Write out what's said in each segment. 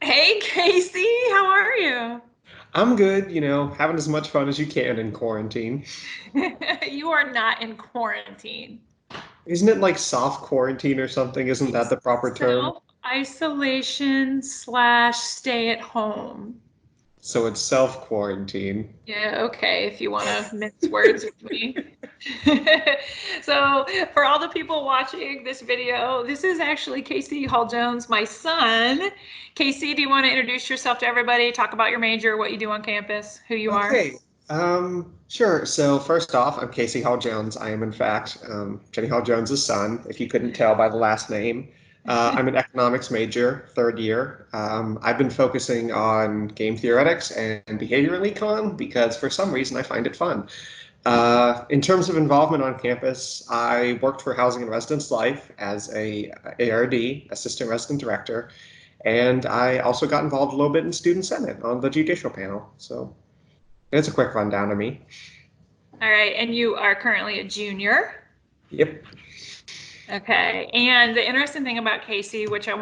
Hey Casey, how are you? I'm good, having as much fun as you can in quarantine. You are not in quarantine. Isn't it like soft quarantine or something? Isn't that It's the proper term? self-isolation slash stay at home. So it's self-quarantine. Yeah, okay, if you want to mince words with me. So, for all the people watching this video, this is actually Casey Hall Jones, my son. Casey, do you want to introduce yourself to everybody? Talk about your major, what you do on campus, who you are? Okay, sure. So first off, I'm Casey Hall Jones. I am, in fact, Jenny Hall Jones's son, if you couldn't tell by the last name. I'm an economics major, third year. I've been focusing on game theoretics and behavioral econ because for some reason I find it fun. In terms of involvement on campus, I worked for Housing and Residence Life as a ARD, Assistant Resident Director, and I also got involved a little bit in Student Senate on the judicial panel. So it's a quick rundown of me. All right, and you are currently a junior. Yep. Okay. And the interesting thing about Casey, which I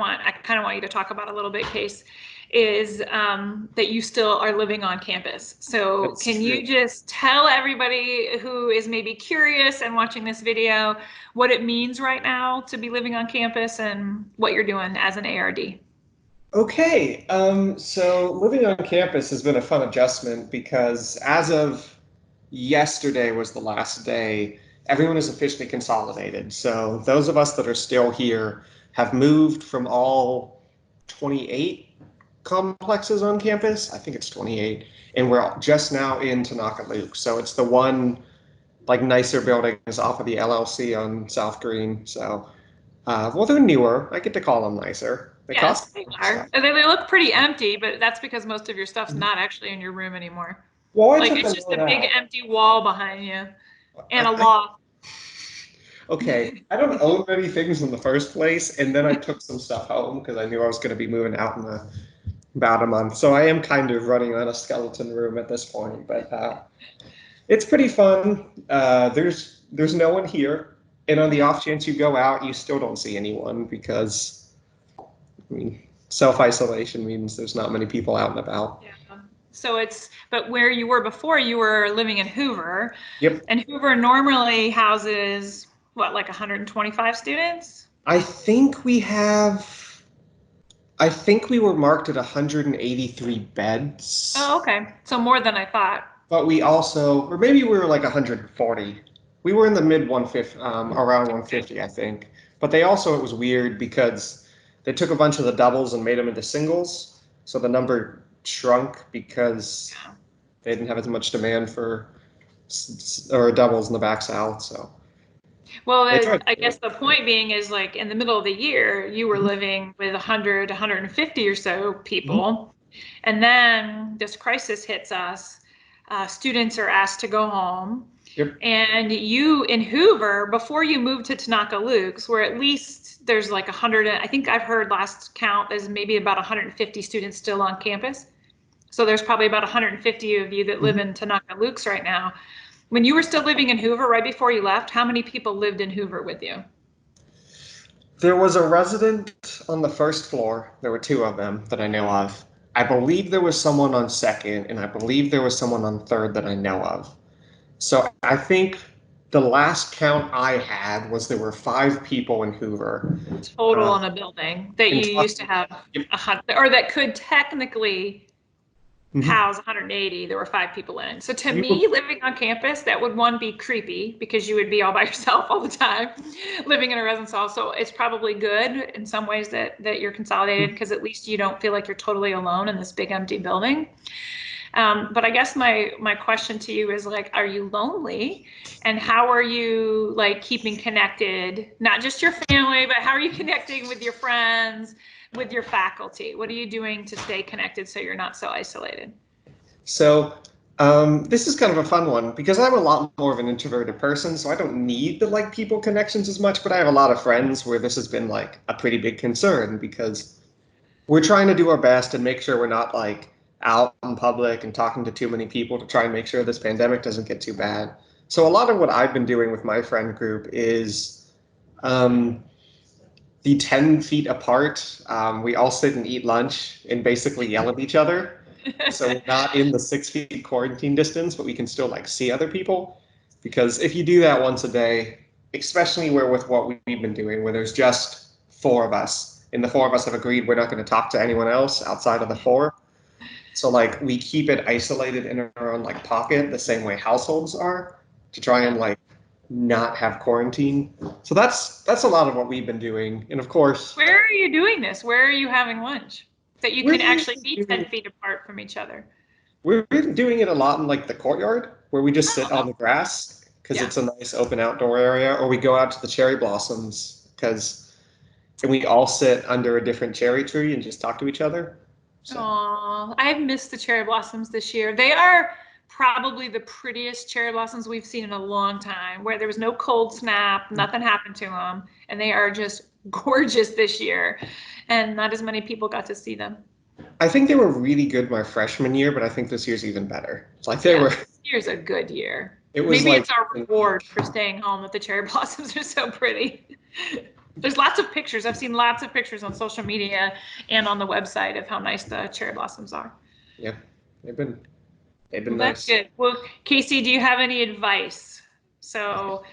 kind of want you to talk about a little bit, Case, is that you still are living on campus. So That's can true. you just tell everybody who is maybe curious and watching this video what it means right now to be living on campus and what you're doing as an ARD? Okay, so living on campus has been a fun adjustment because as of yesterday was the last day, everyone is officially consolidated. So those of us that are still here have moved from all 28 complexes on campus. I think it's 28, and we're just now in Tanaka Luke. So it's the one like nicer buildings off of the LLC on South Green. So well, they're newer. I get to call them nicer. They cost Yes, they stuff. are. They look pretty empty, but that's because most of your stuff's not actually in your room anymore. Well, I Like took it's a just note a big out. empty wall behind you and a I, loft. okay, I don't own many things in the first place, and then I took some stuff home because I knew I was going to be moving out in about a month. So I am kind of running on a skeleton room at this point, but it's pretty fun. There's no one here, and on the off chance you go out, you still don't see anyone because I mean self-isolation means there's not many people out and about. Yeah. So but where you were before, you were living in Hoover, Yep. and Hoover normally houses what, like 125 students? I think we have. I think we were marked at 183 Oh, beds, okay. So more than I thought. but we also, or maybe we were like 140. We were in the mid 150, around Okay. 150, I think. But they also, it was weird because they took a bunch of the doubles and made them into singles. So the number shrunk because they didn't have as much demand for or doubles in the back south. So Well, they tried I to do guess the point being is like in the middle of the year, you were it. living with 100, 150 or so Mhm. people. And then this crisis hits us. Students are asked to go home. Yep. And you in Hoover, before you moved to Tanaka Luke's, where at least there's like 100, I think I've heard last count, there's maybe about 150 students still on campus. So there's probably about 150 of you that live Mhm. in Tanaka Luke's right now. When you were still living in Hoover, right before you left, how many people lived in Hoover with you? There was a resident on the first floor. There were two of them that I know of. I believe there was someone on second, and I believe there was someone on third that I know of. So I think the last count I had was there were five people in Hoover. Total Uh, in a building that in you used total, to have yep. 100, or that could technically Mhm. house 180. There were five people in. So to We were me, living on campus, that would one be creepy because you would be all by yourself all the time, living in a residence hall. So it's probably good in some ways that you're consolidated because at least you don't feel like you're totally alone in this big empty building. But I guess my question to you is like, are you lonely? And how are you like keeping connected? Not just your family, but how are you connecting with your friends, with your faculty? What are you doing to stay connected so you're not so isolated? so this is kind of a fun one because I'm a lot more of an introverted person, so I don't need the like people connections as much, but I have a lot of friends where this has been like a pretty big concern because we're trying to do our best and make sure we're not like out in public and talking to too many people to try and make sure this pandemic doesn't get too bad. So a lot of what I've been doing with my friend group is um, the 10 feet apart. We all sit and eat lunch and basically yell at each other. So we're not in the 6 feet quarantine distance, but we can still like see other people. Because if you do that once a day, especially where with what we've been doing, where there's just four of us, and the four of us have agreed we're not going to talk to anyone else outside of the four. So like we keep it isolated in our own like pocket, the same way households are, to try and like not have quarantine. So that's a lot of what we've been doing. And of course, Where are you doing this? Where are you having lunch? That you we're can actually usually be 10 doing feet apart from each other. we're doing it a lot in like the courtyard where we just sit Oh, on the grass because yeah. it's a nice open outdoor area, or we go out to the cherry blossoms because and we all sit under a different cherry tree and just talk to each other. So Oh, I've missed the cherry blossoms this year. They are probably the prettiest cherry blossoms we've seen in a long time, where there was no cold snap, nothing happened to them, and they are just gorgeous this year. And not as many people got to see them. I think they were really good my freshman year, but I think this year's even better. It's like they Yeah, were. this year's a good year. It was Maybe like it's our reward for staying home that the cherry blossoms are so pretty. There's lots of pictures. I've seen lots of pictures on social media and on the website of how nice the cherry blossoms are. yeah, they've been they've been Well, that's nice. good. Well, Casey, do you have any advice? So,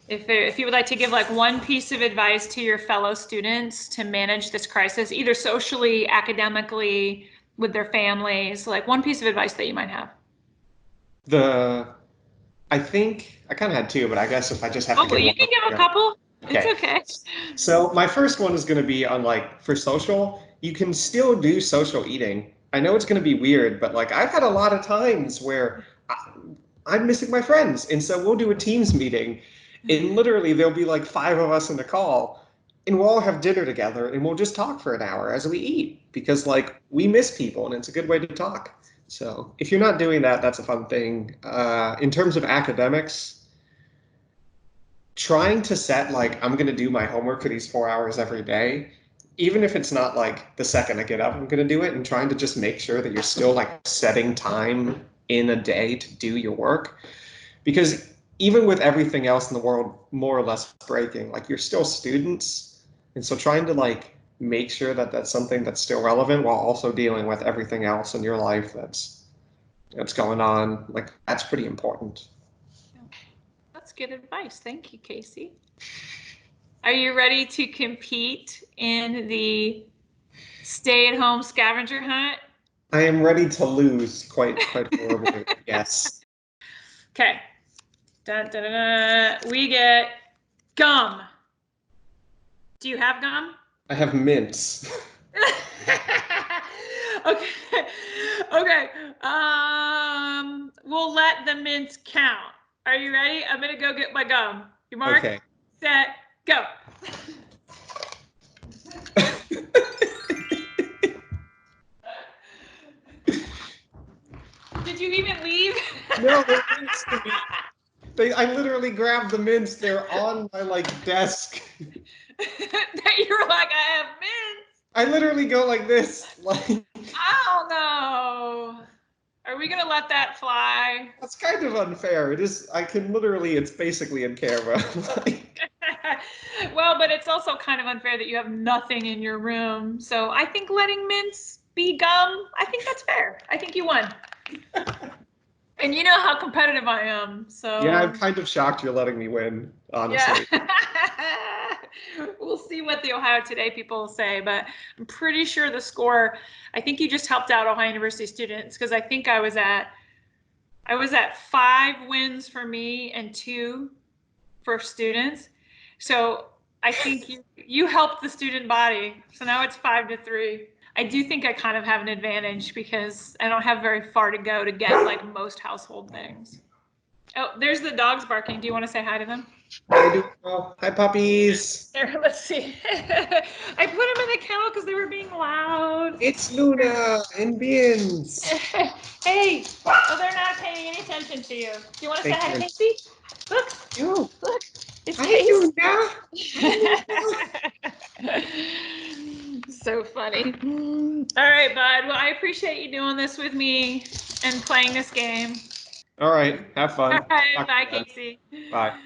if you would like to give like one piece of advice to your fellow students to manage this crisis, either socially, academically, with their families, like one piece of advice that you might have. The I think I kind of had two, but I guess if I just have Oh, to well, give you one, can give a yeah. couple. It's Okay. okay. So my first one is going to be on like for social, you can still do social eating. I know it's going to be weird, but like I've had a lot of times where I'm missing my friends, and so we'll do a Teams meeting, and literally there'll be like five of us in the call, and we'll all have dinner together, and we'll just talk for an hour as we eat because like we miss people, and it's a good way to talk. So if you're not doing that, that's a fun thing. In terms of academics, trying to set like I'm gonna do my homework for these 4 hours every day, even if it's not like the second I get up, I'm gonna do it, and trying to just make sure that you're still like setting time in a day to do your work. Because even with everything else in the world more or less breaking, like you're still students. And so trying to like make sure that that's something that's still relevant while also dealing with everything else in your life that's going on, like that's pretty important. That's good advice. Thank you, Casey. Are you ready to compete in the stay-at-home scavenger hunt? I am ready to lose quite horribly. Yes. Okay. Dun, dun, dun, dun. We get gum. Do you have gum? I have mints. Okay. Okay. We'll let the mints count. Are you ready? I'm gonna go get my gum. You mark, Okay. set, go. Did you even leave? No, they're mints to me. I literally grabbed the mints. They're on my like desk. That you're like, I have mints. I literally go like this. Like I don't know. Are we gonna let that fly? that's kind of unfair. It is. I can literally. It's basically in camera. Like, Well, but it's also kind of unfair that you have nothing in your room. So I think letting mints be gum, I think that's fair. I think you won. And you know how competitive I am. yeah, I'm So kind of shocked you're letting me win. yeah. Honestly. We'll see what the Ohio Today people say, but I'm pretty sure the score, I think you just helped out Ohio University students because I think I was at 5 wins for me and 2 for students. So I think you helped the student body. So now it's 5-3. I do think I kind of have an advantage because I don't have very far to go to get like most household things. Oh, there's the dogs barking. Do you want to say hi to them? I do. Oh, hi, puppies. Here, let's see. I put them in the kennel because they were being loud. It's Luna and Beans. Hey, oh, they're not paying any attention to you. Do you want to say Thank hi to you. Casey? Look, You. look, it's Hi, Casey. Luna. Hi, Luna. So funny. All right, bud. Well, I appreciate you doing this with me and playing this game. All right. Have All fun. right, Talk bye, to you then. Casey. Bye.